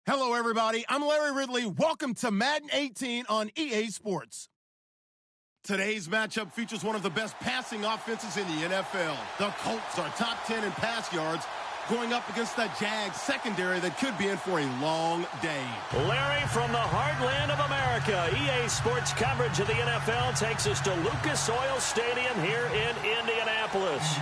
Hello, everybody. I'm Larry Ridley. Welcome to Madden 18 on EA Sports. Today's matchup features one of the best passing offenses in the NFL. The Colts are top 10 in pass yards, going up against the Jags secondary that could be in for a long day. Larry, from the heartland of America, EA Sports coverage of the NFL takes us to Lucas Oil Stadium here in Indianapolis.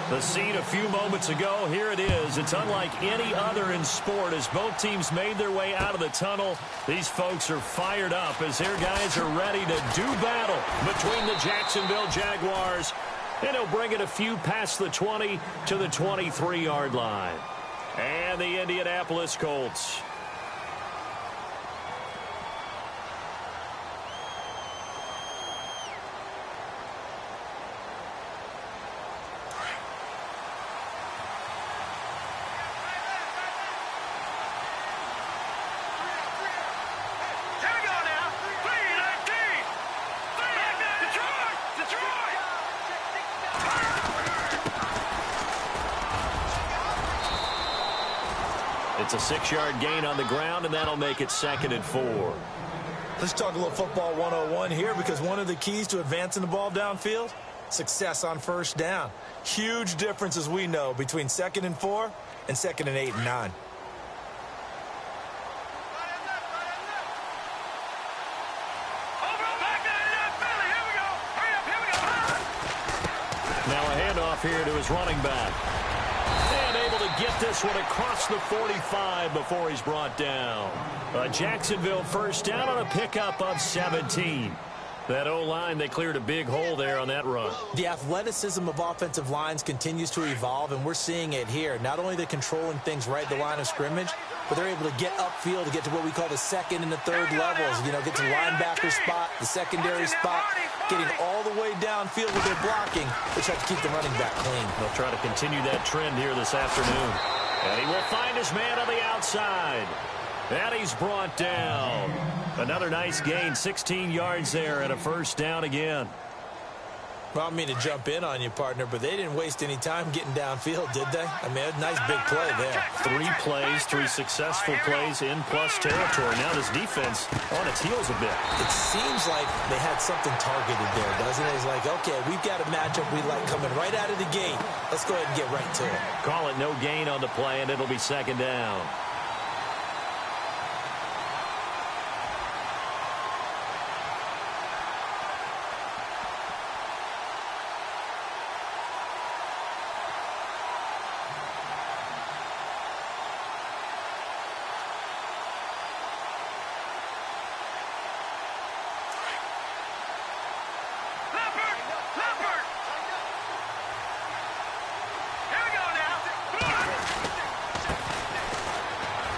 The scene a few moments ago, here it is. It's unlike any other in sport as both teams made their way out of the tunnel. These folks are fired up as their guys are ready to do battle between the Jacksonville Jaguars. And he'll bring it a few past the 20 to the 23-yard line. And the Indianapolis Colts. It's a 6-yard gain on the ground, and that'll make it 2nd and 4. Let's talk a little football 101 here, because one of the keys to advancing the ball downfield, success on first down. Huge difference, as we know, between 2nd and 4 and 2nd and 8 and 9. Now a handoff here to his running back. And able to get this one across the 45 before he's brought down. A Jacksonville first down on a pickup of 17. That O-line, they cleared a big hole there on that run. The athleticism of offensive lines continues to evolve, and we're seeing it here. Not only are they controlling things right at the line of scrimmage, but they're able to get upfield to get to what we call the second and the third levels. You know, get to the linebacker spot, the secondary spot, getting all the way downfield with their blocking. They try to keep the running back clean. They'll try to continue that trend here this afternoon. And he will find his man on the outside. And he's brought down. Another nice gain, 16 yards there and a first down again. Well, I don't mean to jump in on you, partner, but they didn't waste any time getting downfield, did they? I mean, a nice big play there. 3 plays, 3 successful plays in plus territory. Now this defense on its heels a bit. It seems like they had something targeted there, doesn't it? It's like, okay, we've got a matchup we like coming right out of the gate. Let's go ahead and get right to it. Call it no gain on the play, and it'll be 2nd down.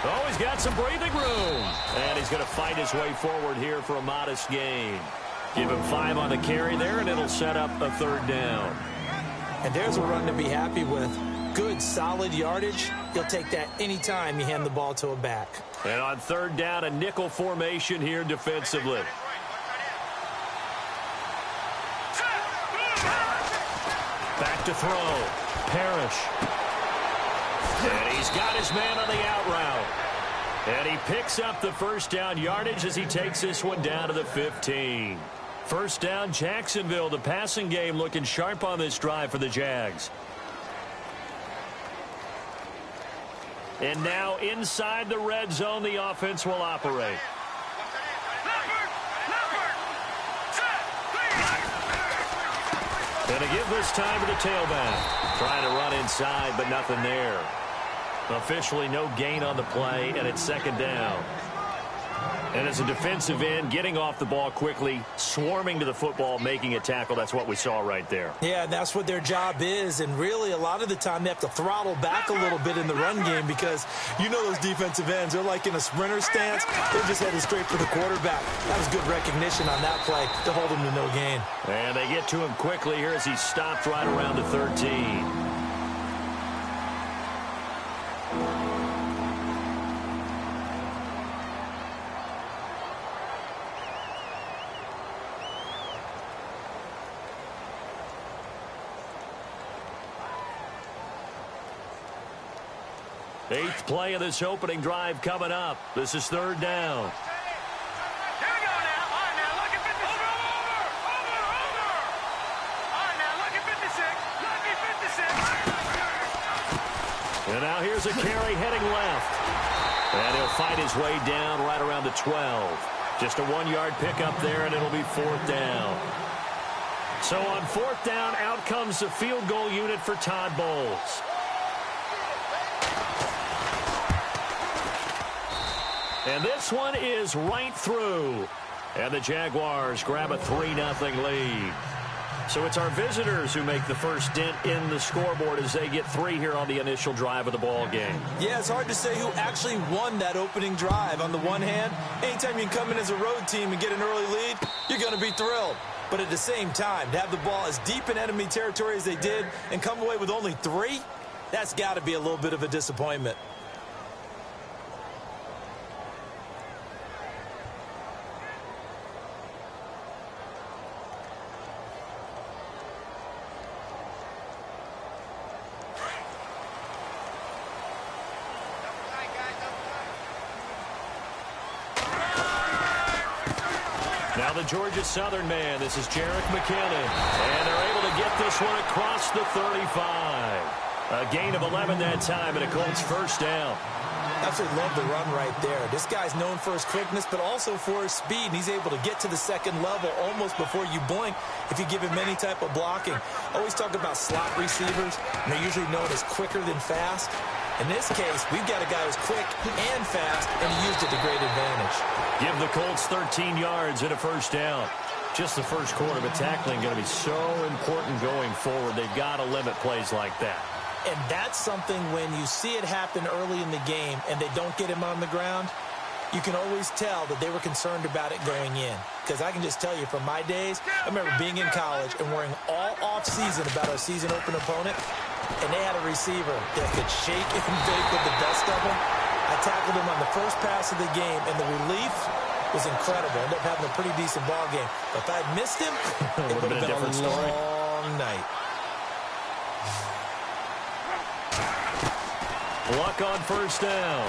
Oh, he's got some breathing room. And he's going to fight his way forward here for a modest gain. Give him 5 on the carry there, and it'll set up a 3rd down. And there's a run to be happy with. Good, solid yardage. You'll take that anytime you hand the ball to a back. And on 3rd down, a nickel formation here defensively. Back to throw. Parrish. And he's got his man on the out route. And he picks up the first down yardage as he takes this one down to the 15. First down, Jacksonville. The passing game looking sharp on this drive for the Jags. And now inside the red zone, the offense will operate. And to give this time to the tailback. Trying to run inside, but nothing there. Officially no gain on the play, and it's 2nd down. And as a defensive end, getting off the ball quickly, swarming to the football, making a tackle, that's what we saw right there. Yeah, and that's what their job is. And really, a lot of the time, they have to throttle back a little bit in the run game because you know those defensive ends, they're like in a sprinter stance. They're just headed straight for the quarterback. That was good recognition on that play to hold him to no gain. And they get to him quickly here as he stopped right around the 13. Eighth play of this opening drive coming up. This is third down. And now here's a carry heading left. And he'll fight his way down right around the 12. Just a 1-yard pickup there, and it'll be fourth down. So on fourth down, out comes the field goal unit for Todd Bowles. And this one is right through. And the Jaguars grab a 3-0 lead. So it's our visitors who make the first dent in the scoreboard as they get 3 here on the initial drive of the ball game. Yeah, it's hard to say who actually won that opening drive. On the one hand, anytime you can come in as a road team and get an early lead, you're going to be thrilled. But at the same time, to have the ball as deep in enemy territory as they did and come away with only 3, that's got to be a little bit of a disappointment. Now the Georgia Southern man, this is Jerick McKinnon. And they're able to get this one across the 35. A gain of 11 that time and a Colts first down. Absolutely love the run right there. This guy's known for his quickness, but also for his speed. And he's able to get to the second level almost before you blink if you give him any type of blocking. Always talk about slot receivers, and they're usually known as quicker than fast. In this case, we've got a guy who's quick and fast, and he used it to great advantage. Give the Colts 13 yards and a first down. Just the first quarter, but tackling going to be so important going forward. They've got to limit plays like that. And that's something when you see it happen early in the game and they don't get him on the ground, you can always tell that they were concerned about it going in. Because I can just tell you from my days, I remember being in college and worrying all off-season about our season-open opponent, and they had a receiver that could shake and bake with the best of them. I tackled him on the first pass of the game, and the relief was incredible. Ended up having a pretty decent ball game. But if I had missed him, it would have been a different story. long night. Luck on first down.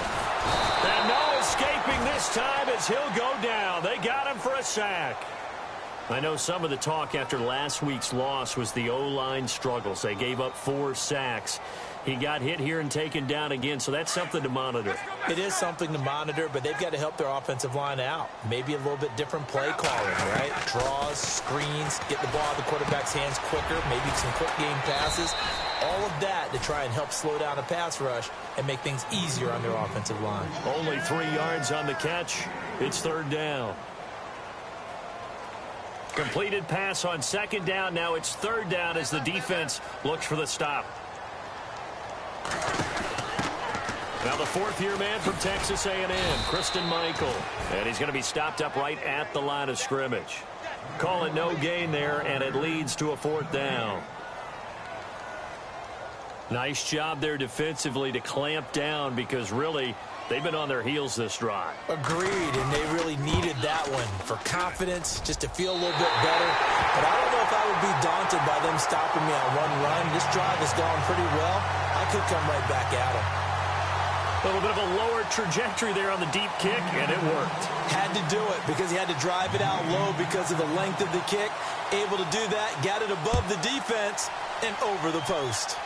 And no escaping this time as he'll go down. They got him for a sack. I know some of the talk after last week's loss was the O-line struggles. They gave up 4 sacks. He got hit here and taken down again, so that's something to monitor. It is something to monitor, but they've got to help their offensive line out. Maybe a little bit different play calling, right? Draws, screens, get the ball out of the quarterback's hands quicker, maybe some quick game passes. All of that to try and help slow down a pass rush and make things easier on their offensive line. Only 3 yards on the catch. It's third down. Completed pass on second down. Now it's third down as the defense looks for the stop. Now the fourth-year man from Texas A&M, Christine Michael. And he's going to be stopped up right at the line of scrimmage. Call it no gain there, and it leads to a fourth down. Nice job there defensively to clamp down because really they've been on their heels this drive. Agreed, and they really needed that one for confidence, just to feel a little bit better. But I don't know if I would be daunted by them stopping me on one run. This drive has gone pretty well. I could come right back at them. A little bit of a lower trajectory there on the deep kick, and it worked. Had to do it because he had to drive it out low because of the length of the kick. Able to do that, got it above the defense and over the post.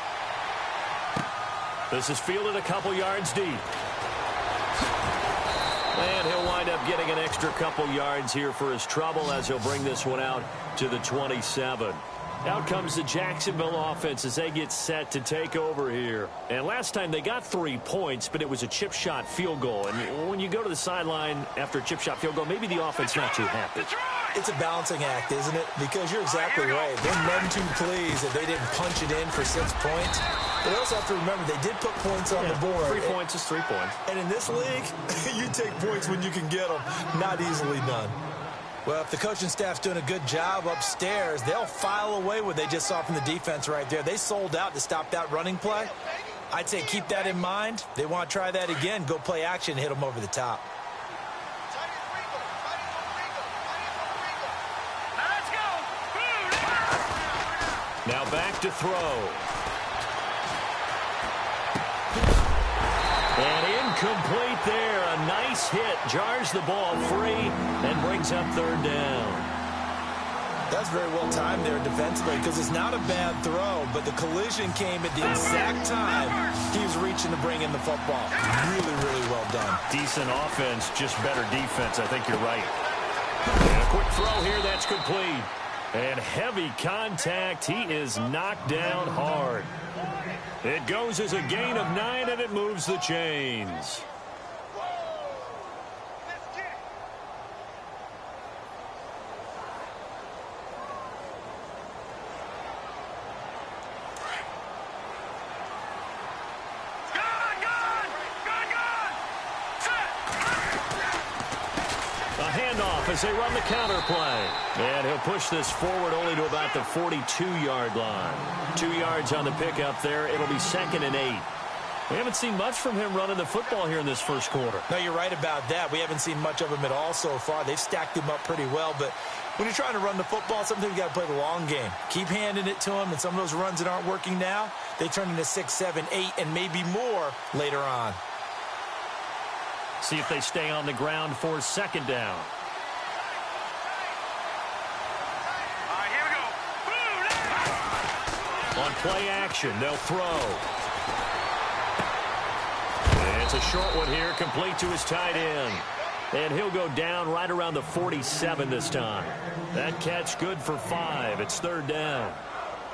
This is fielded a couple yards deep. And he'll wind up getting an extra couple yards here for his trouble as he'll bring this one out to the 27. Out comes the Jacksonville offense as they get set to take over here. And last time they got 3 points, but it was a chip shot field goal. And when you go to the sideline after a chip shot field goal, maybe the offense not too happy. It's a balancing act, isn't it? Because you're exactly right. They're none too pleased that they didn't punch it in for 6 points. But they also have to remember they did put points on the board. 3 points is 3 points. And in this league, you take points when you can get them. Not easily done. Well, if the coaching staff's doing a good job upstairs, they'll file away what they just saw from the defense right there. They sold out to stop that running play. I'd say keep that in mind. They want to try that again. Go play action, hit them over the top. Now back to throw. jars the ball free and brings up third down. That's very well timed there defensively because it's not a bad throw, but the collision came at the exact time he was reaching to bring in the football. Really, really well done. Decent offense, just better defense. I think you're right. And a quick throw here, that's complete. And heavy contact. He is knocked down hard. It goes as a gain of 9, and it moves the chains. As they run the counter play. And he'll push this forward only to about the 42-yard line. 2 yards on the pickup there. It'll be 2nd and 8. We haven't seen much from him running the football here in this first quarter. No, you're right about that. We haven't seen much of him at all so far. They've stacked him up pretty well, but when you're trying to run the football, sometimes you got to play the long game. Keep handing it to him, and some of those runs that aren't working now, they turn into 6, 7, 8, and maybe more later on. See if they stay on the ground for 2nd down. On play action, they'll throw. And it's a short one here, complete to his tight end. And he'll go down right around the 47 this time. That catch good for 5. It's 3rd down.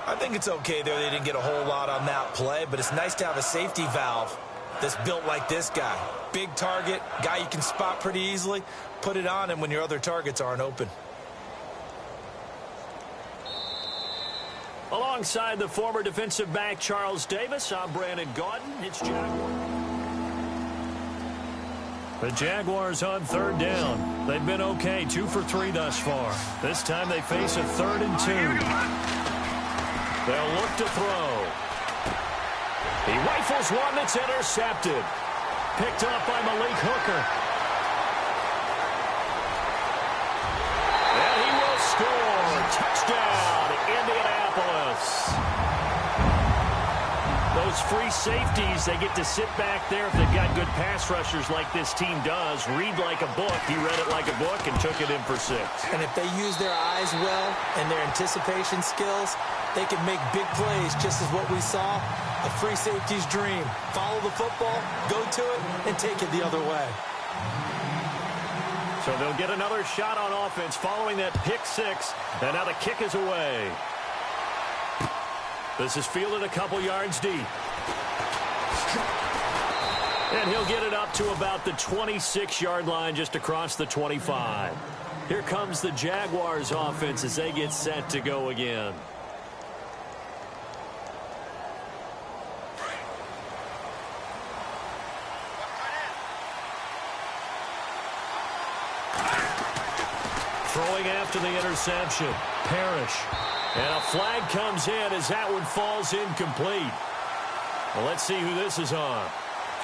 I think it's okay there. They didn't get a whole lot on that play, but it's nice to have a safety valve that's built like this guy. Big target, guy you can spot pretty easily. Put it on him when your other targets aren't open. Alongside the former defensive back Charles Davis, I'm Brandon Gaudin. It's Jaguars. The Jaguars on 3rd down. They've been okay, 2 for 3 thus far. This time they face a 3rd and 2. They'll look to throw. He rifles one that's intercepted. Picked up by Malik Hooker. And he will score. Touchdown, Indianapolis. Those free safeties, they get to sit back there if they've got good pass rushers like this team does. Read like a book. He read it like a book and took it in for 6. And if they use their eyes well and their anticipation skills, they can make big plays, just as what we saw. A free safety's dream. Follow the football, go to it, and take it the other way. So they'll get another shot on offense following that pick 6. And now the kick is away. This is fielded a couple yards deep. And he'll get it up to about the 26-yard line, just across the 25. Here comes the Jaguars offense as they get set to go again. Throwing after the interception, Parrish. And a flag comes in as that one falls incomplete. Well, let's see who this is on.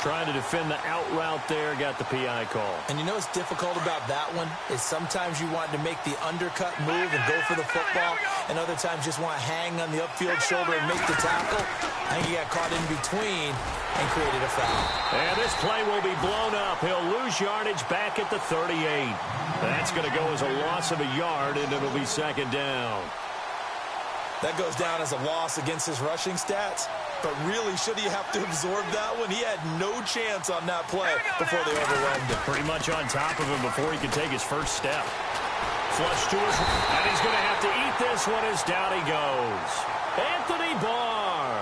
Trying to defend the out route there, got the PI call. And you know what's difficult about that one is sometimes you want to make the undercut move and go for the football, and other times just want to hang on the upfield shoulder and make the tackle. I think he got caught in between and created a foul. And this play will be blown up. He'll lose yardage back at the 38. That's going to go as a loss of a yard, and it'll be 2nd down. That goes down as a loss against his rushing stats. But really, should he have to absorb that one? He had no chance on that play before they overwhelmed him. Pretty much on top of him before he could take his first step. Flush to his... And he's going to have to eat this one as down he goes. Anthony Barr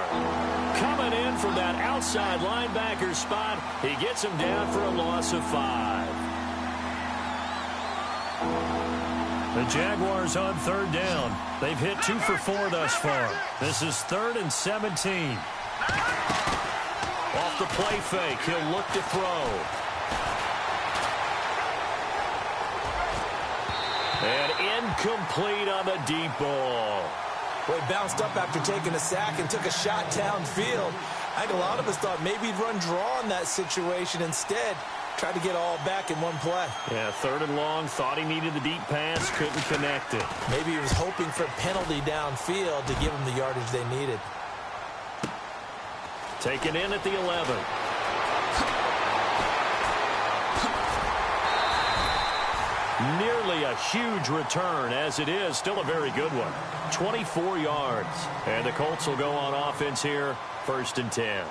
coming in from that outside linebacker spot. He gets him down for a loss of 5. The Jaguars on 3rd down. They've hit 2 for 4 thus far. This is 3rd and 17. Off the play fake, he'll look to throw. And incomplete on the deep ball. Well, he bounced up after taking a sack and took a shot downfield. I think a lot of us thought maybe he'd run draw in that situation. Instead, tried to get all back in one play. Yeah, 3rd and long. Thought he needed the deep pass. Couldn't connect it. Maybe he was hoping for a penalty downfield to give him the yardage they needed. Taken in at the 11. Nearly a huge return, as it is still a very good one. 24 yards. And the Colts will go on offense here, 1st and 10.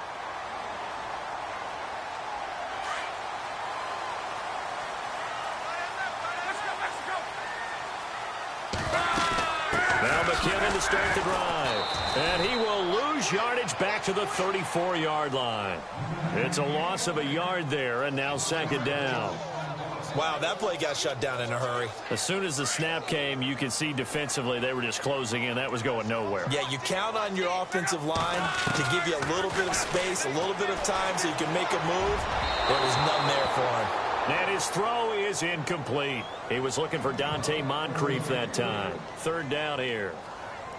Now McKinnon to start the drive. And he will lose yardage back to the 34-yard line. It's a loss of a yard there, and now 2nd down. Wow, that play got shut down in a hurry. As soon as the snap came, you could see defensively they were just closing in. That was going nowhere. Yeah, you count on your offensive line to give you a little bit of space, a little bit of time so you can make a move. There was none there for him. And his throw is incomplete. He was looking for Dante Moncrief that time. 3rd down here.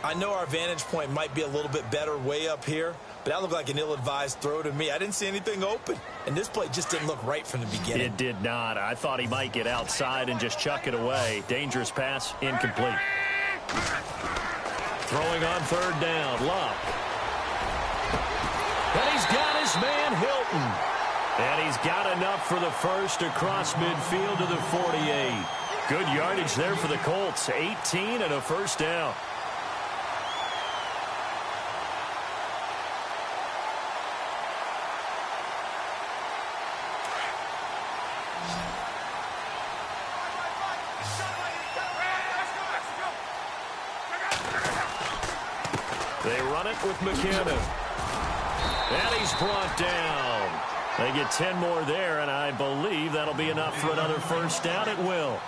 I know our vantage point might be a little bit better way up here, but that looked like an ill-advised throw to me. I didn't see anything open, and this play just didn't look right from the beginning. It did not. I thought he might get outside and just chuck it away. Dangerous pass, incomplete. Throwing on 3rd down, Luck. And he's got his man Hilton. And he's got enough for the first across midfield to the 48. Good yardage there for the Colts. 18 and a 1st down. They run it with McKinnon. And he's brought down. They get 10 more there, and I believe that'll be enough for another 1st down. It will.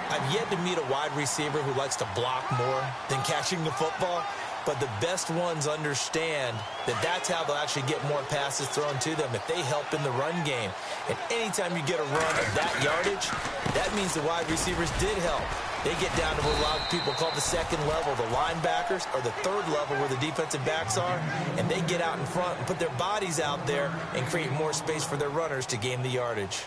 I've yet to meet a wide receiver who likes to block more than catching the football, but the best ones understand that that's how they'll actually get more passes thrown to them if they help in the run game. And anytime you get a run of that yardage, that means the wide receivers did help. They get down to what a lot of people call the 2nd level, the linebackers, or the 3rd level where the defensive backs are, and they get out in front and put their bodies out there and create more space for their runners to gain the yardage.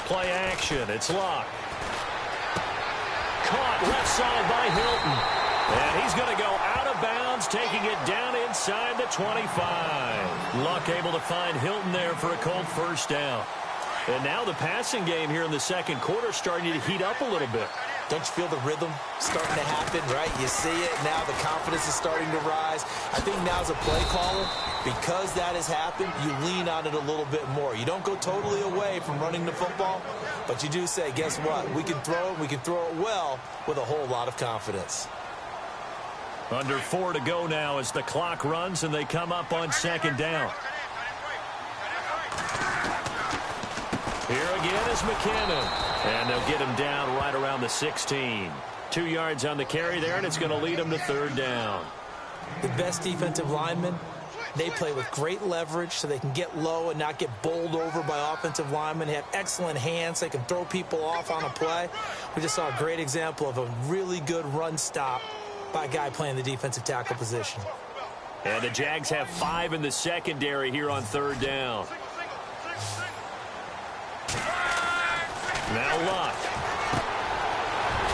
Play action. It's Luck. Caught left side by Hilton. And he's going to go out of bounds, taking it down inside the 25. Luck able to find Hilton there for a Colt 1st down. And now the passing game here in the 2nd quarter starting to heat up a little bit. Don't you feel the rhythm starting to happen, right? You see it now. The confidence is starting to rise. I think now's a play caller. Because that has happened, you lean on it a little bit more. You don't go totally away from running the football, but you do say, guess what? We can throw it. We can throw it well with a whole lot of confidence. Under 4 to go now as the clock runs and they come up on 2nd down. Here again is McKinnon. And they'll get him down right around the 16. 2 yards on the carry there, and it's going to lead him to 3rd down. The best defensive linemen, they play with great leverage so they can get low and not get bowled over by offensive linemen. They have excellent hands. They can throw people off on a play. We just saw a great example of a really good run stop by a guy playing the defensive tackle position. And the Jags have 5 in the secondary here on 3rd down. Now Luck.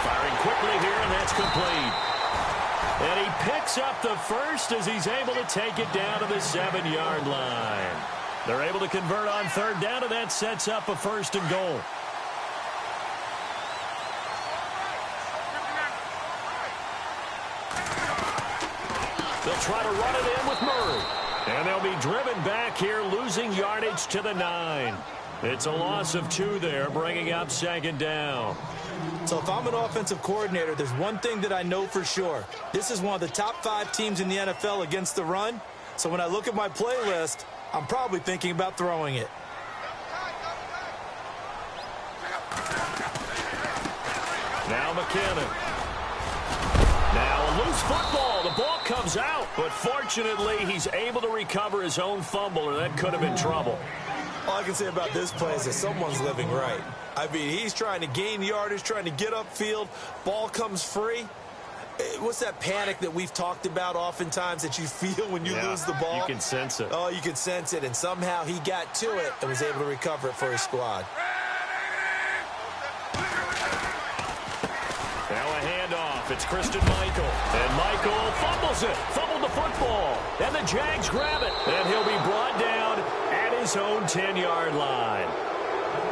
Firing quickly here, and that's complete. And he picks up the first as he's able to take it down to the 7-yard line. They're able to convert on 3rd down, and that sets up a 1st and goal. They'll try to run it in with Murray. And they'll be driven back here, losing yardage to the 9. It's a loss of 2 there, bringing up 2nd down. So if I'm an offensive coordinator, there's one thing that I know for sure. This is one of the top 5 teams in the NFL against the run. So when I look at my playlist, I'm probably thinking about throwing it. Now McKinnon. Now a loose football. The ball comes out. But fortunately, he's able to recover his own fumble, or that could have been trouble. All I can say about this play is that someone's living right. I mean, he's trying to gain yardage, trying to get upfield. Ball comes free. What's that panic that we've talked about oftentimes that you feel when you lose the ball? You can sense it. Oh, you can sense it. And somehow he got to it and was able to recover it for his squad. Now a handoff. It's Christian Michael. And Michael fumbles it. Fumbled the football. And the Jags grab it. And he'll be brought down at his own 10-yard line.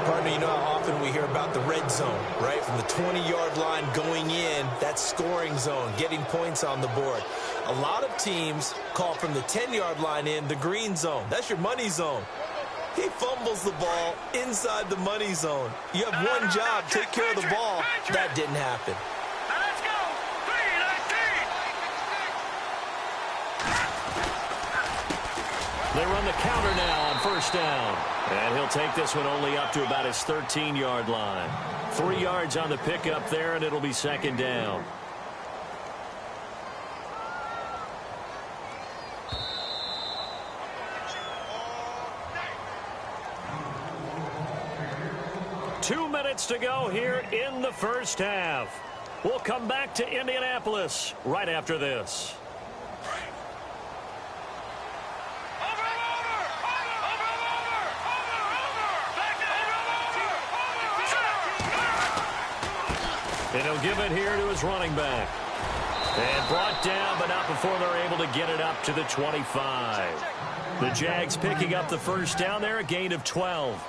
Partner, you know how often we hear about the red zone, right? From the 20-yard line going in, that scoring zone, getting points on the board. A lot of teams call from the 10-yard line in the green zone. That's your money zone. He fumbles the ball inside the money zone. You have one job, take care of the ball. That didn't happen. Let's go. 3-19. They run the counter now on first down. And he'll take this one only up to about his 13-yard line. 3 yards on the pickup there, and it'll be second down. Two minutes to go here in the first half. We'll come back to Indianapolis right after this. And he'll give it here to his running back. And brought down, but not before they're able to get it up to the 25. The Jags picking up the first down there, a gain of 12.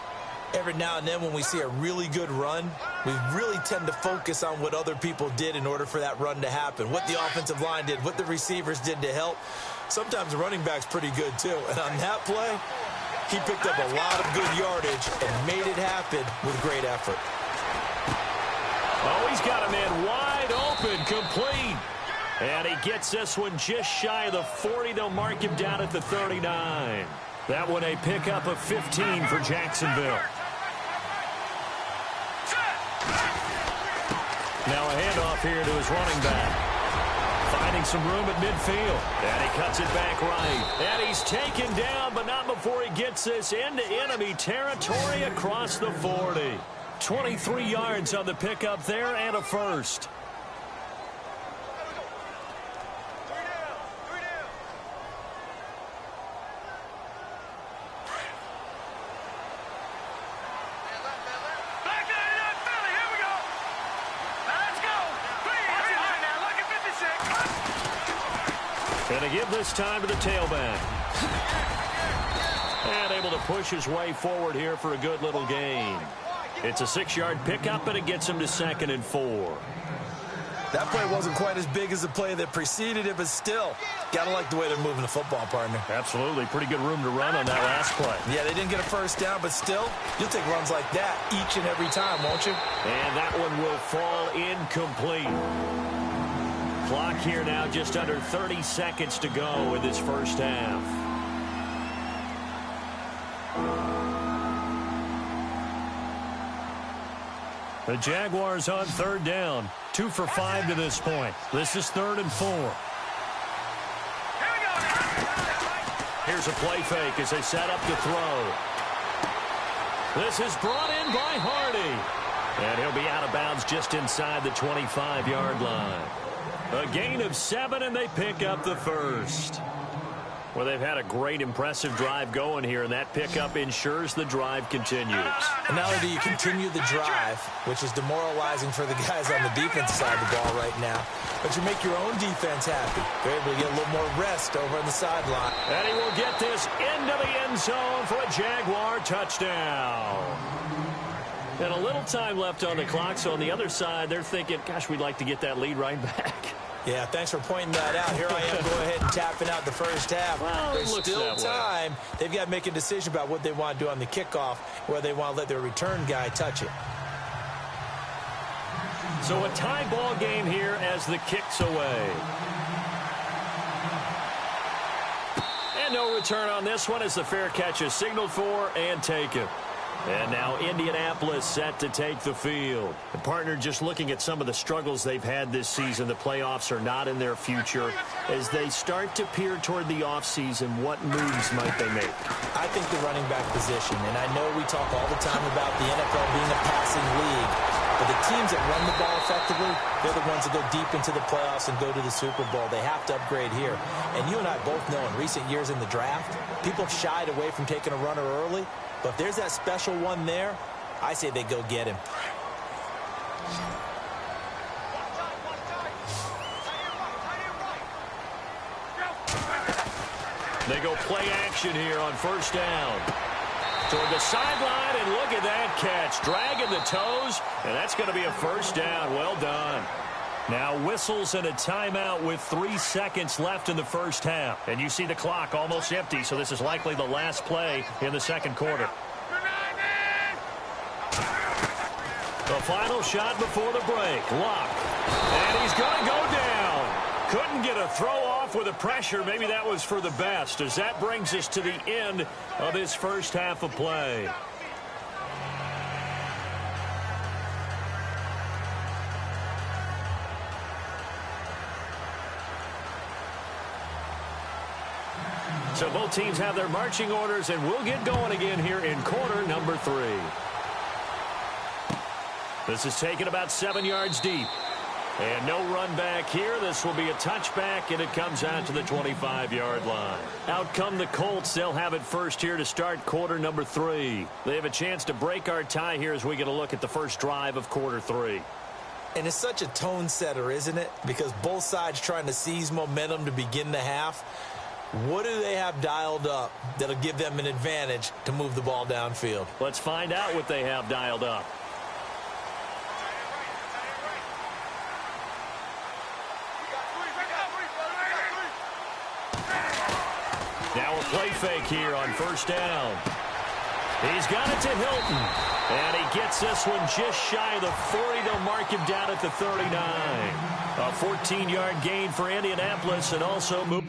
Every now and then when we see a really good run, we really tend to focus on what other people did in order for that run to happen. What the offensive line did, what the receivers did to help. Sometimes the running back's pretty good too. And on that play, he picked up a lot of good yardage and made it happen with great effort. Oh, he's got a man wide open, complete. And he gets this one just shy of the 40. They'll mark him down at the 39. That one a pickup of 15 for Jacksonville. Now a handoff here to his running back. Finding some room at midfield. And he cuts it back right. And he's taken down, but not before he gets this into enemy territory across the 40. 23 yards on the pickup there and a first. And to give this time to the tailback. And able to push his way forward here for a good little gain. It's a 6-yard pickup, and it gets him to 2nd and 4. That play wasn't quite as big as the play that preceded it, but still, got to like the way they're moving the football, partner. Absolutely. Pretty good room to run on that last play. Yeah, they didn't get a first down, but still, you'll take runs like that each and every time, won't you? And that one will fall incomplete. Clock here now just under 30 seconds to go in this first half. The Jaguars on third down. 2 for 5 to this point. This is 3rd and 4. Here's a play fake as they set up to throw. This is brought in by Hardy. And he'll be out of bounds just inside the 25-yard line. A gain of 7, and they pick up the first. Well, they've had a great, impressive drive going here, and that pickup ensures the drive continues. And not only do you continue the drive, which is demoralizing for the guys on the defense side of the ball right now, but you make your own defense happy. They're able to get a little more rest over on the sideline. And he will get this into the end zone for a Jaguar touchdown. And a little time left on the clock, so on the other side, they're thinking, gosh, we'd like to get that lead right back. Yeah, thanks for pointing that out. Here I am go ahead and tapping out the first half. Well, there's still time. They've got to make a decision about what they want to do on the kickoff, where they want to let their return guy touch it. So a tie ball game here as the kick's away. And no return on this one as the fair catch is signaled for and taken. And now Indianapolis set to take the field. The partner, just looking at some of the struggles they've had this season, the playoffs are not in their future. As they start to peer toward the offseason, what moves might they make? I think the running back position, and I know we talk all the time about the NFL being a passing league, but the teams that run the ball effectively, they're the ones that go deep into the playoffs and go to the Super Bowl. They have to upgrade here. And you and I both know in recent years in the draft, people shied away from taking a runner early. But if there's that special one there, I say they go get him. They go play action here on first down. Toward the sideline, and look at that catch. Dragging the toes, and that's going to be a first down. Well done. Now whistles and a timeout with 3 seconds left in the first half. And you see the clock almost empty, so this is likely the last play in the second quarter. The final shot before the break. Luck. And he's going to go down. Couldn't get a throw off with the pressure. Maybe that was for the best, as that brings us to the end of this first half of play. So both teams have their marching orders, and we'll get going again here in quarter number 3. This is taken about 7 yards deep. And no run back here. This will be a touchback, and it comes out to the 25-yard line. Out come the Colts. They'll have it first here to start quarter number 3. They have a chance to break our tie here as we get a look at the first drive of quarter 3. And it's such a tone setter, isn't it? Because both sides trying to seize momentum to begin the half. What do they have dialed up that'll give them an advantage to move the ball downfield? Let's find out what they have dialed up. Now a play fake here on first down. He's got it to Hilton. And he gets this one just shy of the 40. They'll mark him down at the 39. A 14-yard gain for Indianapolis, and also move.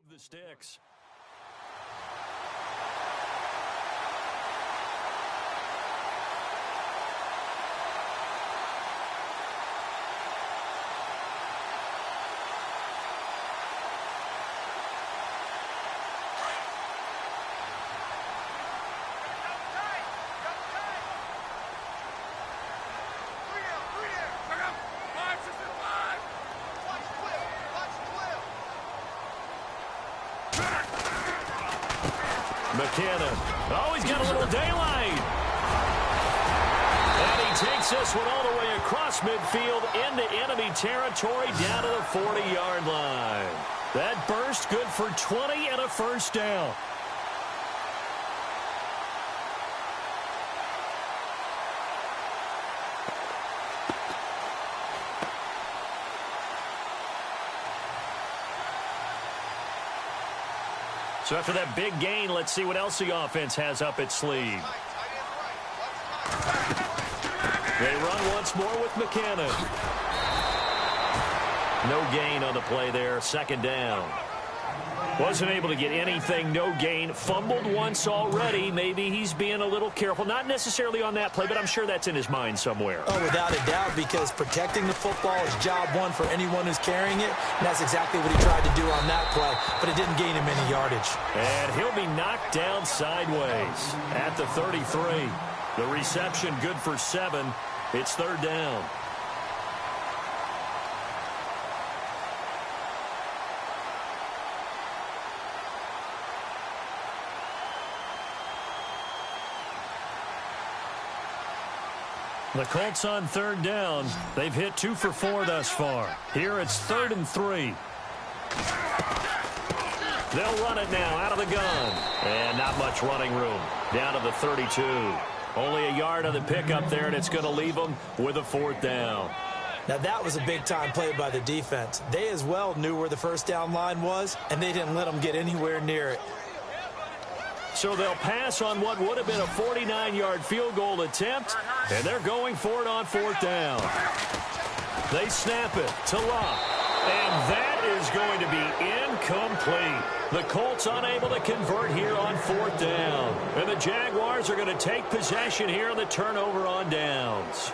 The sticks. McKinnon. Oh, he's got a little daylight. And he takes this one all the way across midfield into enemy territory down to the 40-yard line. That burst good for 20 and a first down. So after that big gain, let's see what else the offense has up its sleeve. They run once more with McKinnon. No gain on the play there, second down. Wasn't able to get anything, no gain. Fumbled once already. Maybe he's being a little careful. Not necessarily on that play, but I'm sure that's in his mind somewhere. Oh, without a doubt, because protecting the football is job one for anyone who's carrying it. And that's exactly what he tried to do on that play, but it didn't gain him any yardage. And he'll be knocked down sideways at the 33. The reception good for 7. It's third down. The Colts on third down. They've hit 2 for 4 thus far. Here it's 3rd and 3. They'll run it now out of the gun. And not much running room. Down to the 32. Only a yard on the pickup there, and it's going to leave them with a 4th down. Now that was a big-time play by the defense. They as well knew where the first down line was, and they didn't let them get anywhere near it. So they'll pass on what would have been a 49-yard field goal attempt, and they're going for it on 4th down. They snap it to Luck, and that is going to be incomplete. The Colts unable to convert here on 4th down, and the Jaguars are going to take possession here on the turnover on downs.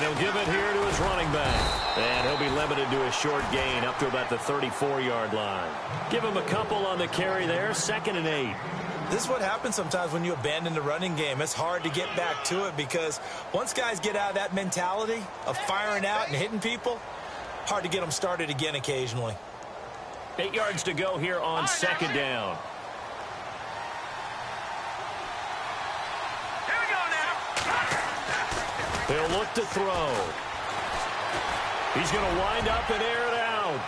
And he'll give it here to his running back. And he'll be limited to a short gain up to about the 34-yard line. Give him a couple on the carry there, 2nd and 8. This is what happens sometimes when you abandon the running game. It's hard to get back to it because once guys get out of that mentality of firing out and hitting people, hard to get them started again occasionally. 8 yards to go here on 2nd down. Here we go now. He'll look to throw. He's going to wind up and air it out.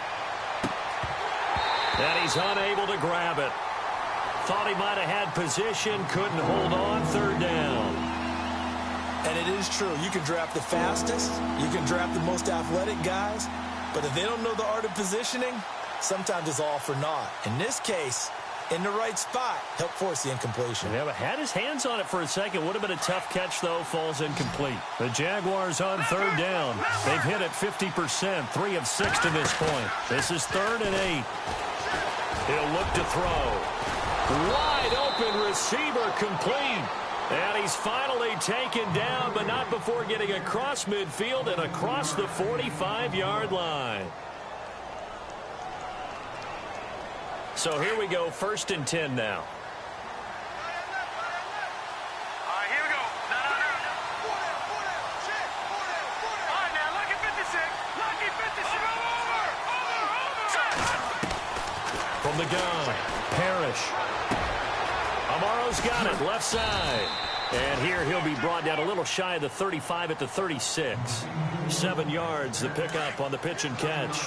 And he's unable to grab it. Thought he might have had position, couldn't hold on, 3rd down. And it is true. You can draft the fastest, you can draft the most athletic guys, but if they don't know the art of positioning, sometimes it's all for naught. In this case, in the right spot, help force the incompletion. Yeah, but had his hands on it for a second. Would have been a tough catch, though. Falls incomplete. The Jaguars on 3rd down. They've hit it 50%, 3 of 6 to this point. This is 3rd and 8. He'll look to throw. Wide open receiver complete. And he's finally taken down, but not before getting across midfield and across the 45-yard line. So here we go, 1st and 10 now. All right, here we go. No. All right, now, lucky 56. Lucky 56. Over. From the gun, Parrish. Amaro's got it, left side. And here he'll be brought down a little shy of the 35 at the 36. 7 yards, the pickup on the pitch and catch.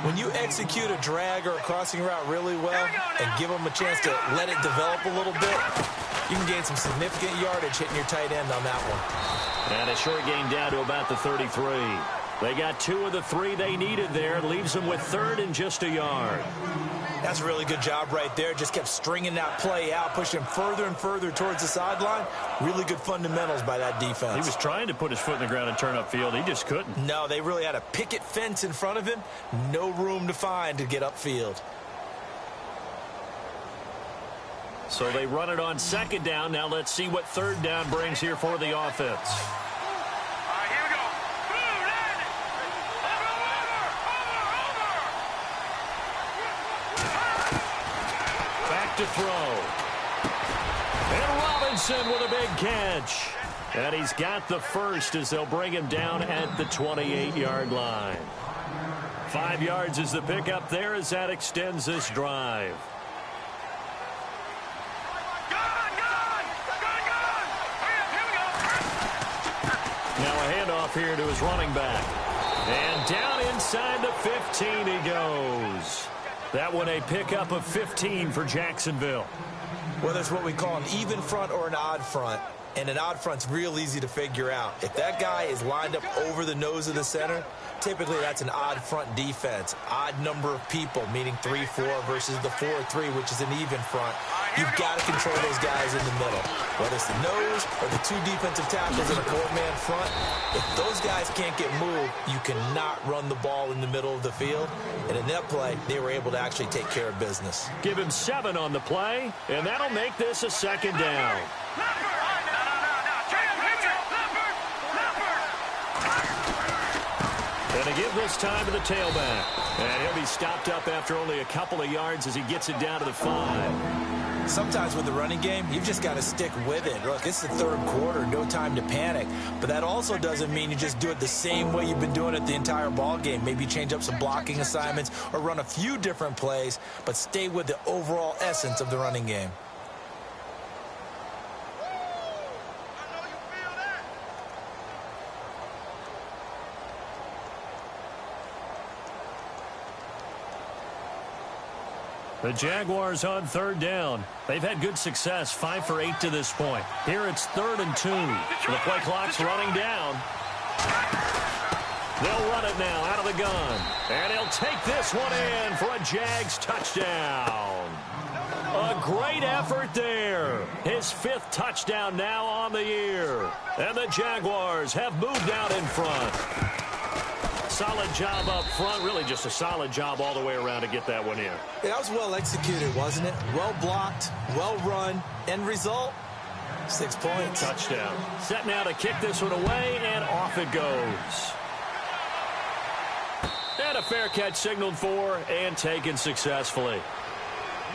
When you execute a drag or a crossing route really well and give them a chance to let it develop a little bit, you can gain some significant yardage hitting your tight end on that one. And a short gain down to about the 33. They got 2 of the 3 they needed there. Leaves them with 3rd and just a yard. That's a really good job right there. Just kept stringing that play out, pushing him further and further towards the sideline. Really good fundamentals by that defense. He was trying to put his foot in the ground and turn upfield. He just couldn't. No, they really had a picket fence in front of him. No room to find to get upfield. So they run it on 2nd down. Now let's see what 3rd down brings here for the offense. To throw. And Robinson with a big catch. And he's got the first as they'll bring him down at the 28-yard line. 5 yards is the pickup there as that extends this drive. Now a handoff here to his running back. And down inside the 15 he goes. That one a pickup of 15 for Jacksonville. Whether it's what we call an even front or an odd front, and an odd front's real easy to figure out. If that guy is lined up over the nose of the center, typically that's an odd front defense. Odd number of people, meaning 3-4 versus the 4-3, which is an even front. You've got to control those guys in the middle. Whether it's the nose or the 2 defensive tackles in a 4-man front, if those guys can't get moved, you cannot run the ball in the middle of the field. And in that play, they were able to actually take care of business. Give him 7 on the play, and that'll make this a 2nd down. And to give this time to the tailback. And he'll be stopped up after only a couple of yards as he gets it down to the 5. Sometimes with the running game, you've just got to stick with it. Look, it's the 3rd quarter, no time to panic. But that also doesn't mean you just do it the same way you've been doing it the entire ball game. Maybe change up some blocking assignments or run a few different plays, but stay with the overall essence of the running game. The Jaguars on 3rd down. They've had good success, 5 for 8 to this point. Here it's 3rd and 2. The play clock's running down. They'll run it now out of the gun. And he'll take this one in for a Jags touchdown. A great effort there. His 5th touchdown now on the year. And the Jaguars have moved out in front. Solid job up front. Really just a solid job all the way around to get that one in. Yeah, that was well executed, wasn't it? Well blocked, well run. End result, 6 points. Touchdown. Set now to kick this one away, and off it goes. And a fair catch signaled for and taken successfully.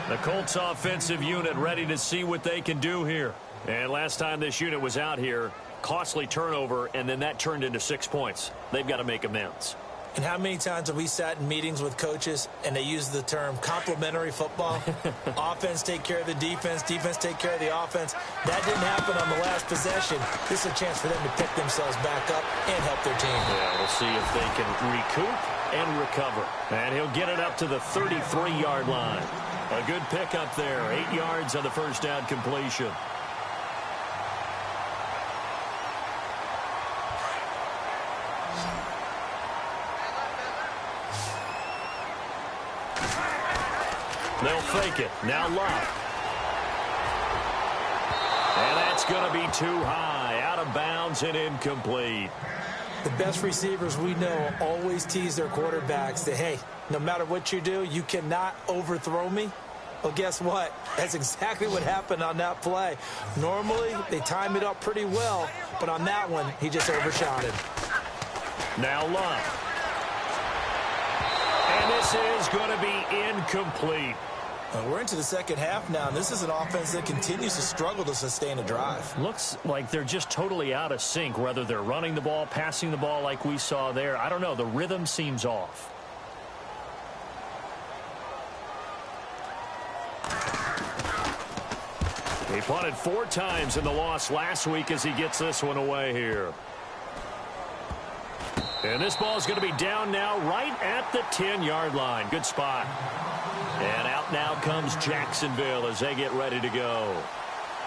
The Colts offensive unit ready to see what they can do here. And last time this unit was out here, costly turnover, and then that turned into 6 points. They've got to make amends. And how many times have we sat in meetings with coaches and they use the term complementary football? Offense take care of the defense, defense take care of the offense. That didn't happen on the last possession. This is a chance for them to pick themselves back up and help their team. Yeah, we'll see if they can recoup and recover. And he'll get it up to the 33-yard line. A good pickup there, 8 yards on the first down completion. They'll fake it. Now Love. And that's going to be too high. Out of bounds and incomplete. The best receivers we know always tease their quarterbacks that, hey, no matter what you do, you cannot overthrow me. Well, guess what? That's exactly what happened on that play. Normally, they time it up pretty well, but on that one, he just overshot it. Now Love. And this is going to be incomplete. We're into the second half now, and this is an offense that continues to struggle to sustain a drive. Looks like they're just totally out of sync, whether they're running the ball, passing the ball like we saw there. I don't know. The rhythm seems off. He punted 4 times in the loss last week as he gets this one away here. And this ball is going to be down now right at the 10-yard line. Good spot. And out now comes Jacksonville as they get ready to go.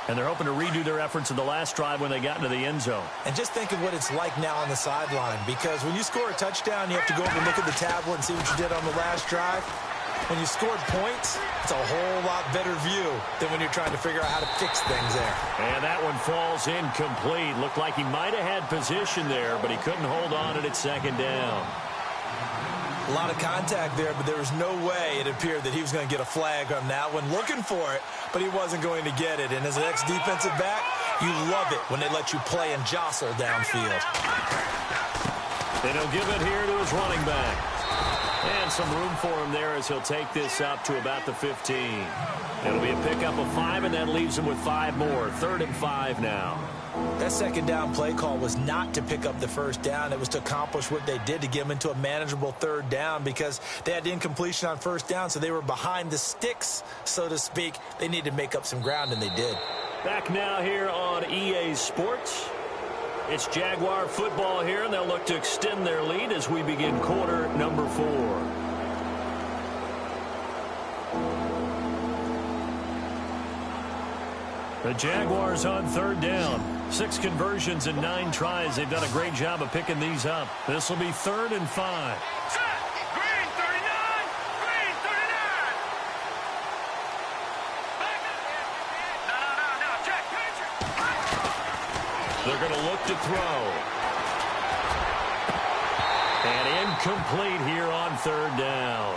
And they're hoping to redo their efforts in the last drive when they got into the end zone. And just think of what it's like now on the sideline, because when you score a touchdown, you have to go over and look at the tablet and see what you did on the last drive. When you scored points, it's a whole lot better view than when you're trying to figure out how to fix things there. And that one falls incomplete. Looked like he might have had position there, but he couldn't hold on at second down. A lot of contact there, but there was no way it appeared that he was going to get a flag on that one. Looking for it, but he wasn't going to get it. And as an ex-defensive back, you love it when they let you play and jostle downfield. And he'll give it here to his running back. And some room for him there as he'll take this up to about the 15. It'll be a pickup of 5, and that leaves him with 5 more. 3rd and 5 now. That second down play call was not to pick up the first down. It was to accomplish what they did, to get them into a manageable 3rd down, because they had incompletion on first down, so they were behind the sticks, so to speak. They needed to make up some ground, and they did. Back now here on EA Sports. It's Jaguar football here, and they'll look to extend their lead as we begin quarter number 4. The Jaguars on 3rd down. 6 conversions in 9 tries. They've done a great job of picking these up. This will be 3rd and 5. Set. Green 39. Green 39. Back up. No. Check. They're going to look to throw. And incomplete here on 3rd down.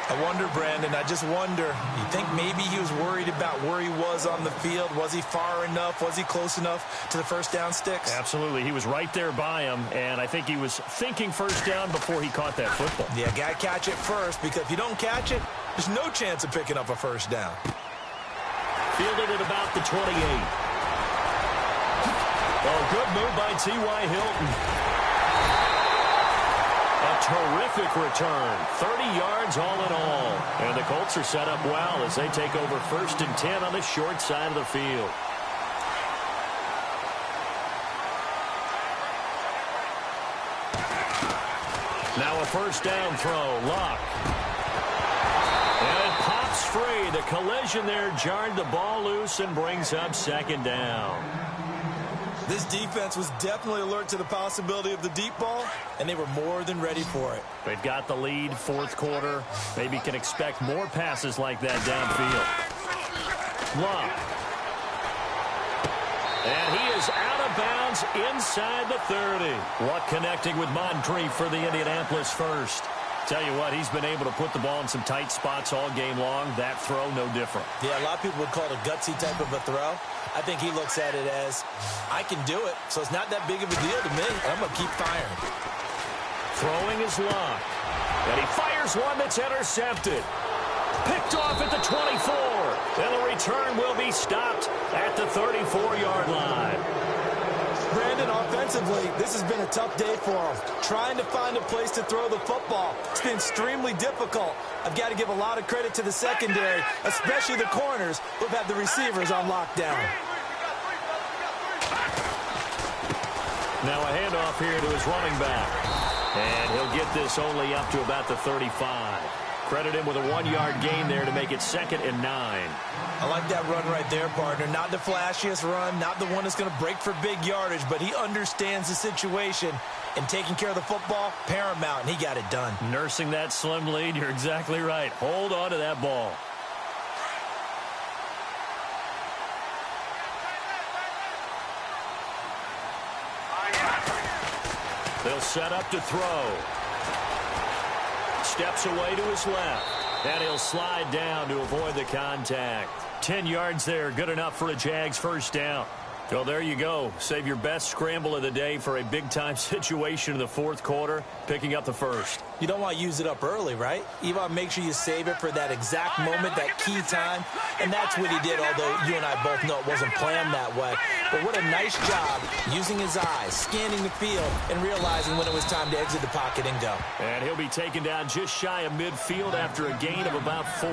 I wonder, Brandon, I just wonder, you think maybe he was worried about where he was on the field? Was he far enough? Was he close enough to the first down sticks? Absolutely. He was right there by him, and I think he was thinking first down before he caught that football. Yeah, got to catch it first, because if you don't catch it, there's no chance of picking up a first down. Fielded at about the 28. Oh, good move by T.Y. Hilton. A terrific return. 30 yards all in all. And the Colts are set up well as they take over 1st and 10 on the short side of the field. Now a first down throw. Luck. And it pops free. The collision there jarred the ball loose and brings up 2nd down. This defense was definitely alert to the possibility of the deep ball, and they were more than ready for it. They've got the lead, 4th quarter. Maybe can expect more passes like that downfield. Love. And he is out of bounds inside the 30. Luck connecting with Moncrief for the Indianapolis first. Tell you what, he's been able to put the ball in some tight spots all game long. That throw, no different. Yeah, a lot of people would call it a gutsy type of a throw. I think he looks at it as, I can do it, so it's not that big of a deal to me. I'm going to keep firing. Throwing is locked. And he fires one that's intercepted. Picked off at the 24. And the return will be stopped at the 34-yard line. Brandon, offensively, this has been a tough day for him. Trying to find a place to throw the football. It's been extremely difficult. I've got to give a lot of credit to the secondary, especially the corners who've had the receivers on lockdown. Now a handoff here to his running back. And he'll get this only up to about the 35. Credit him with a 1-yard gain there to make it 2nd and 9. I like that run right there, partner. Not the flashiest run, not the one that's going to break for big yardage, but he understands the situation, and taking care of the football, paramount, and he got it done. Nursing that slim lead, you're exactly right. Hold on to that ball. They'll set up to throw. Steps away to his left. And he'll slide down to avoid the contact. 10 yards there, good enough for a Jags first down. Well, there you go. Save your best scramble of the day for a big-time situation in the fourth quarter, picking up the first. You don't want to use it up early, right? You want to make sure you save it for that exact moment, that key time. And that's what he did, although you and I both know it wasn't planned that way. But what a nice job using his eyes, scanning the field, and realizing when it was time to exit the pocket and go. And he'll be taken down just shy of midfield after a gain of about 4.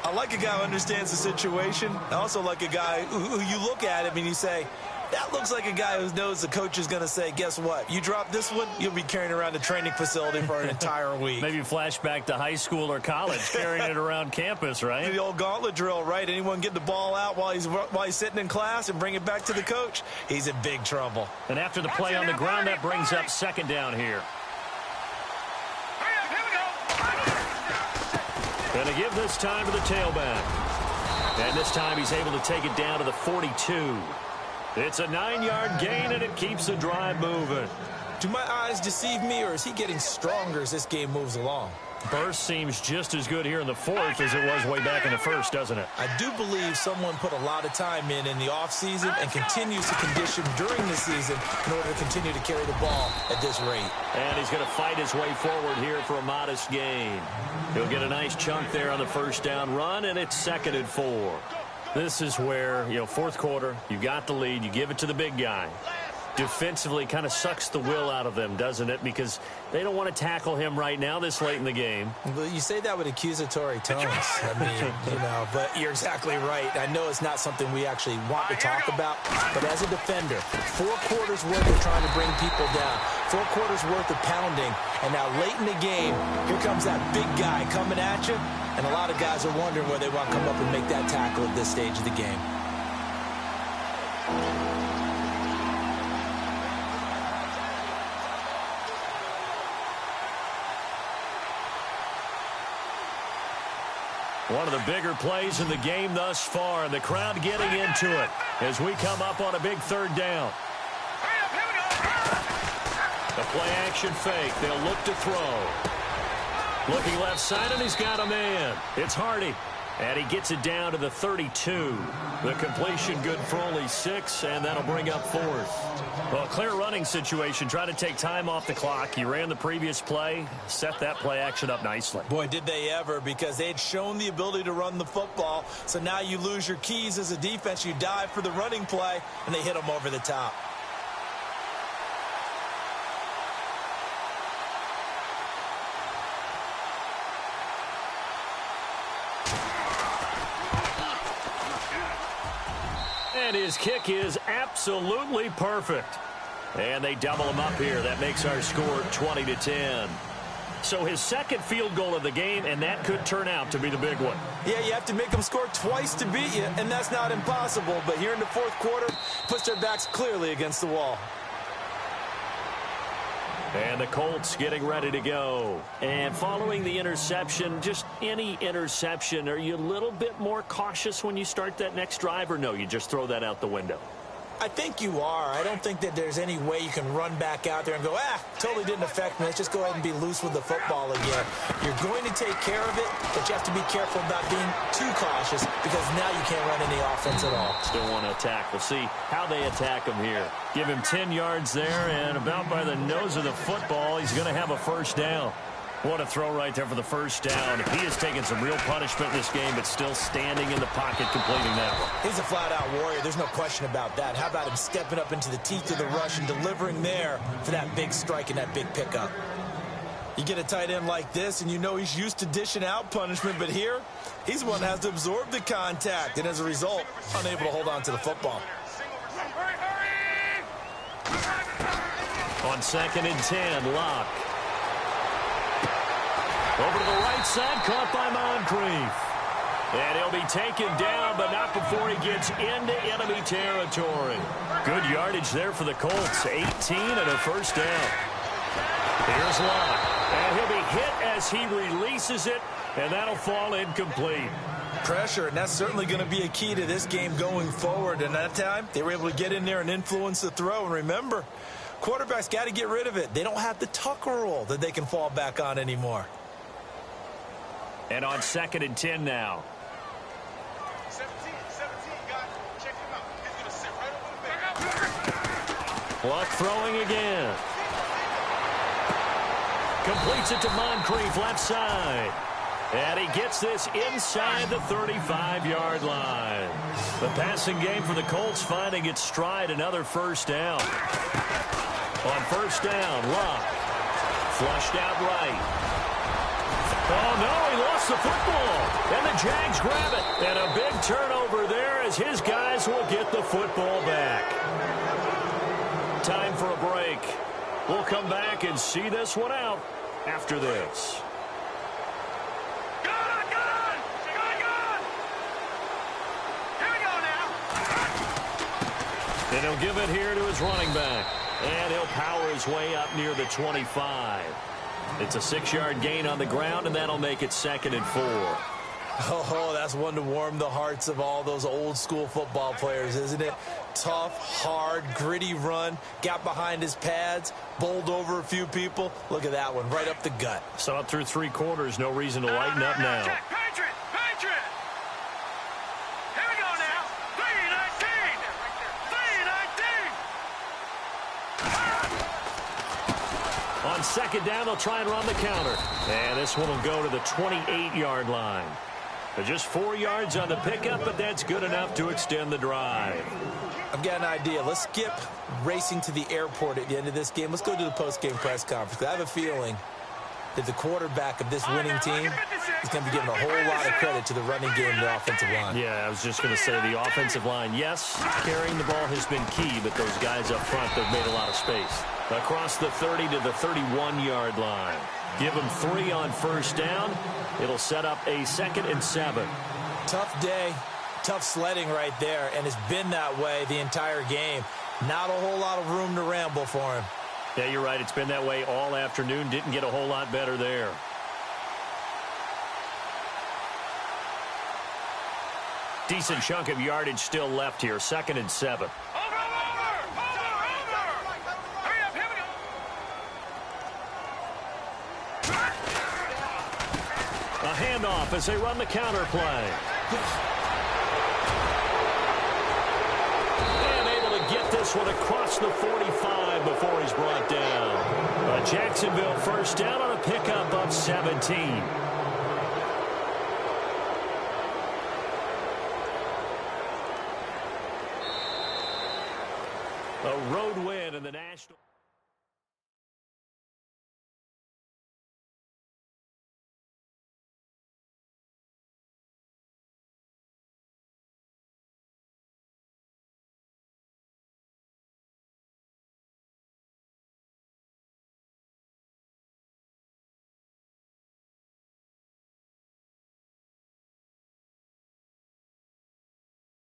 I like a guy who understands the situation. I also like a guy who you look at him and you say, that looks like a guy who knows the coach is going to say, guess what? You drop this one, you'll be carrying around the training facility for an entire week. Maybe flashback to high school or college, carrying it around campus, right? The old gauntlet drill, right? Anyone get the ball out while he's sitting in class and bring it back to the coach, he's in big trouble. And after the play on the ground, that brings up 2nd down here. Going to give this time to the tailback. And this time he's able to take it down to the 42. It's a 9-yard gain, and it keeps the drive moving. Do my eyes deceive me, or is he getting stronger as this game moves along? Burst seems just as good here in the fourth as it was way back in the first, doesn't it? I do believe someone put a lot of time in the offseason and continues to condition during the season in order to continue to carry the ball at this rate. And he's going to fight his way forward here for a modest gain. He'll get a nice chunk there on the first down run, and it's 2nd and 4. This is where, fourth quarter, you got the lead, you give it to the big guy. Defensively kind of sucks the will out of them, doesn't it? Because they don't want to tackle him right now this late in the game. Well, you say that with accusatory tones. I mean, but you're exactly right. I know it's not something we actually want to talk about, but as a defender, 4 quarters worth of trying to bring people down, 4 quarters worth of pounding, and now late in the game, here comes that big guy coming at you, and a lot of guys are wondering where they want to come up and make that tackle at this stage of the game. One of the bigger plays in the game thus far, and the crowd getting into it as we come up on a big 3rd down. The play action fake. They'll look to throw. Looking left side, and he's got a man. It's Hardy. And he gets it down to the 32. The completion good for only 6, and that'll bring up 4th. Well, clear running situation. Try to take time off the clock. He ran the previous play, set that play action up nicely. Boy, did they ever, because they had shown the ability to run the football. So now you lose your keys as a defense. You dive for the running play, and they hit them over the top. And his kick is absolutely perfect. And they double him up here. That makes our score 20-10. So his 2nd field goal of the game, and that could turn out to be the big one. Yeah, you have to make them score twice to beat you, and that's not impossible. But here in the fourth quarter, puts their backs clearly against the wall. And the Colts getting ready to go. And following the interception, just any interception, are you a little bit more cautious when you start that next drive, or no, you just throw that out the window? I think you are. I don't think that there's any way you can run back out there and go, totally didn't affect me. Let's just go ahead and be loose with the football again. You're going to take care of it, but you have to be careful about being too cautious because now you can't run any offense at all. Still want to attack. We'll see how they attack him here. Give him 10 yards there, and about by the nose of the football, he's going to have a first down. What a throw right there for the first down. He has taken some real punishment in this game, but still standing in the pocket completing that one. He's a flat-out warrior. There's no question about that. How about him stepping up into the teeth of the rush and delivering there for that big strike and that big pickup? You get a tight end like this, and you know he's used to dishing out punishment, but here, he's the one that has to absorb the contact, and as a result, unable to hold on to the football. On 2nd and 10, Locke. Over to the right side, caught by Moncrief. And he'll be taken down, but not before he gets into enemy territory. Good yardage there for the Colts. 18 and a first down. Here's Locke. And he'll be hit as he releases it, and that'll fall incomplete. Pressure, and that's certainly going to be a key to this game going forward. And that time, they were able to get in there and influence the throw. And remember, quarterbacks got to get rid of it. They don't have the tucker roll that they can fall back on anymore. And on 2nd and 10 now. 17, guys. Check him out. He's going to sit right over the back. Luck throwing again. Completes it to Moncrief, left side. And he gets this inside the 35-yard line. The passing game for the Colts finding its stride, another first down. On first down, Locke. Flushed out right. Oh, no, he lost the football. And the Jags grab it. And a big turnover there as his guys will get the football back. Time for a break. We'll come back and see this one out after this. Gun! Here we go now. And he'll give it here to his running back. And he'll power his way up near the 25. It's a 6-yard gain on the ground, and that'll make it 2nd and 4. Oh, that's one to warm the hearts of all those old-school football players, isn't it? Tough, hard, gritty run, got behind his pads, bowled over a few people. Look at that one, right up the gut. Saw it through 3 quarters, no reason to lighten up now. Check, Patriot! Here we go now. 319! 319! On 2nd down, they'll try and run the counter. And this one will go to the 28-yard line. They're just 4 yards on the pickup, but that's good enough to extend the drive. I've got an idea. Let's skip racing to the airport at the end of this game. Let's go to the post-game press conference. I have a feeling that the quarterback of this winning team is going to be giving a whole lot of credit to the running game and the offensive line. Yeah, I was just going to say the offensive line, yes, carrying the ball has been key, but those guys up front, they've made a lot of space. Across the 30 to the 31-yard line. Give them 3 on first down. It'll set up a 2nd and 7. Tough day, tough sledding right there, and it's been that way the entire game. Not a whole lot of room to ramble for him. Yeah, you're right. It's been that way all afternoon. Didn't get a whole lot better there. Decent chunk of yardage still left here. 2nd and 7. Over! Hurry up, here we go. A handoff as they run the counter play. And able to get this one across the 45 before he's brought down. A Jacksonville first down on a pickup of 17. A road win in the National.